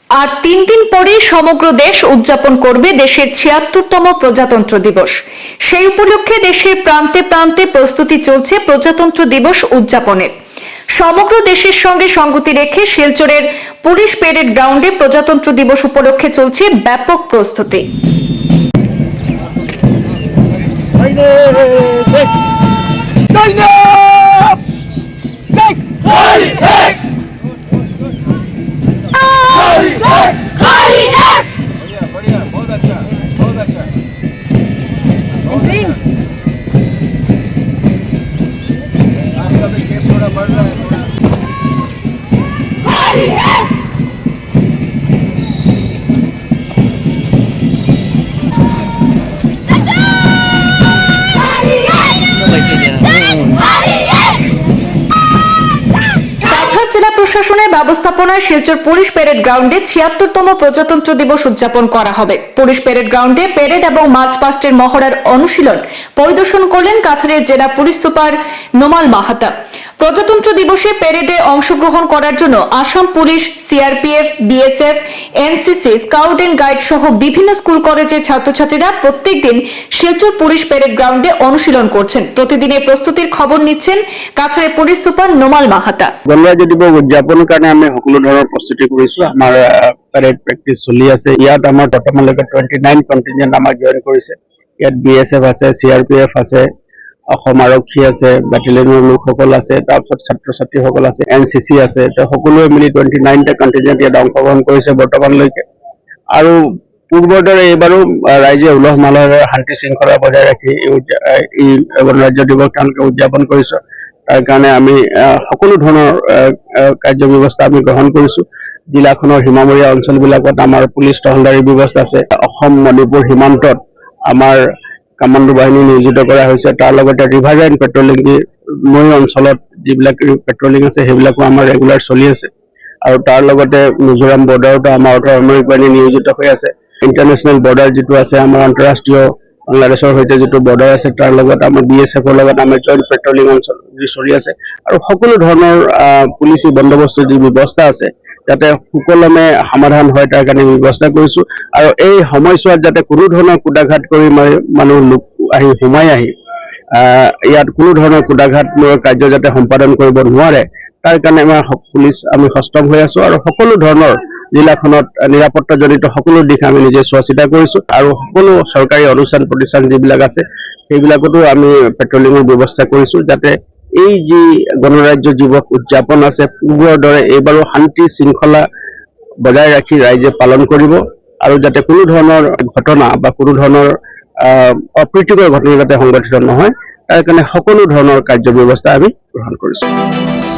আর 3 দিন পরে সমগ্র দেশ উদযাপন করবে দেশের ৭৬তম প্রজাতন্ত্র দিবস। সেই উপলক্ষে দেশের প্রান্তে প্রান্তে প্রস্তুতি চলছে প্রজাতন্ত্র দিবস উদযাপনের। সমগ্র দেশের সঙ্গে সঙ্গতি রেখে শিলচরের পুলিশ প্যারেড গ্রাউন্ডে প্রজাতন্ত্র দিবস উপলক্ষে চলছে ব্যাপক প্রস্তুতি। জেলা প্রশাসনের ব্যবস্থাপনায় শিলচর পুলিশ প্যারেড গ্রাউন্ডে ৭৬তম প্রজাতন্ত্র দিবস উদযাপন করা হবে। পুলিশ প্যারেড গ্রাউন্ডে প্যারেড এবং মার্চ পাস্টের মহড়ার অনুশীলন পরিদর্শন করলেন কাছাড়ের জেলা পুলিশ সুপার নোমাল মাহাতা। প্রজাতন্ত্র দিবসে প্যারেডে অংশগ্রহণ করার জন্য Assam police, CRPF, BSF, NCC, scout and guide সহ বিভিন্ন স্কুল কলেজের ছাত্রছাত্রীরা প্রত্যেকদিন শিলচর পুলিশ প্যারেড গ্রাউন্ডে অনুশীলন করছেন। প্রতিদিনের প্রস্তুতির খবর নিচ্ছেন কাছাড়ের পুলিশ সুপার নোমাল মাহাতা। গণৰাজ্য দিৱস উদযাপনৰ কাৰণে আমি সকলো ধৰণৰ প্ৰস্তুতি কৰিছো। আমাৰ প্যাৰেড প্ৰেক্টিছ চলি আছে। ইয়াত আমাৰ বৰ্তমানলৈকে 29 কণ্টিনজেণ্ট আমাৰ জইন কৰিছে। ইয়াত বিএসএফ আছে, সিআৰপিএফ আছে, অসম আৰক্ষী আছে, বেটেলিয়নৰ লোকসকল আছে, তাৰপিছত ছাত্ৰ ছাত্ৰীসকল আছে, এনচিচি আছে। সকলোৱে মিলি 29টা কণ্টিনজেণ্ট ইয়াত অংশগ্ৰহণ কৰিছে বৰ্তমানলৈকে। আৰু পূৰ্বৰ দৰে এইবাৰো ৰাইজে উলহ মালহেৰে শান্তি শৃংখলা বজাই ৰাখি এই গণৰাজ্য দিৱস তেওঁলোকে উদযাপন কৰিছে। তাৰ কাৰণে আমি সকলো ধৰণৰ কাৰ্য ব্যৱস্থা আমি গ্ৰহণ কৰিছো। জিলাখনৰ সীমামূৰীয়া অঞ্চলবিলাকত আমাৰ পুলিচ টহলদাৰী ব্যৱস্থা আছে। অসম মণিপুৰ সীমান্তত আমাৰ কামাণ্ডো বাহিনী নিয়োজিত কৰা হৈছে। তাৰ লগতে ৰিভাৰ লাইন পেট্ৰলিং, নৈ অঞ্চলত যিবিলাক পেট্ৰলিং আছে সেইবিলাকো আমাৰ ৰেগুলাৰ চলি আছে। আৰু তাৰ লগতে মিজোৰাম বৰ্ডাৰতো আমাৰ অৰ্ধসামৰিক বাহিনী নিয়োজিত হৈ আছে। ইণ্টাৰনেশ্যনেল বৰ্ডাৰ যিটো আছে, আমাৰ আন্তঃৰাষ্ট্ৰীয় বাংলাদেশৰ সৈতে যিটো বৰ্ডাৰ আছে, তাৰ লগত আমাৰ বিএছএফৰ লগত আমাৰ জইণ্ট পেট্ৰলিং অঞ্চল যি চলি আছে। আৰু সকলো ধৰণৰ পুলিচি বন্দোবস্ত যি ব্যৱস্থা আছে যাতে সুকলমে সমাধান হয় তাৰ কাৰণে ব্যৱস্থা কৰিছো। আৰু এই সময়ছোৱাত যাতে কোনো ধৰণৰ কুটাঘাত কৰি মানুহ লোক আহি সোমাই আহি ইয়াত কোনো ধৰণৰ কুটাঘাতমূলক কাৰ্য যাতে সম্পাদন কৰিব নোৱাৰে তাৰ কাৰণে আমাৰ পুলিচ আমি সষ্টম হৈ আছো। আৰু সকলো ধৰণৰ জিলাখনত নিৰাপত্তাজনিত সকলো দিশ আমি নিজে চোৱা চিতা কৰিছো। আৰু সকলো চৰকাৰী অনুষ্ঠান প্ৰতিষ্ঠান যিবিলাক আছে সেইবিলাকতো আমি পেট্ৰলিঙৰ ব্যৱস্থা কৰিছো যাতে এই যি গণৰাজ্য দিৱস উদযাপন আছে পূৰ্বৰ দৰে এইবাৰো শান্তি শৃংখলা বজাই ৰাখি ৰাইজে পালন কৰিব। আৰু যাতে কোনো ধৰণৰ ঘটনা বা কোনো ধৰণৰ অপ্ৰীতিকৰ ঘটনা যাতে সংঘটিত নহয় তাৰ কাৰণে সকলো ধৰণৰ কাৰ্য ব্যৱস্থা আমি গ্ৰহণ কৰিছো।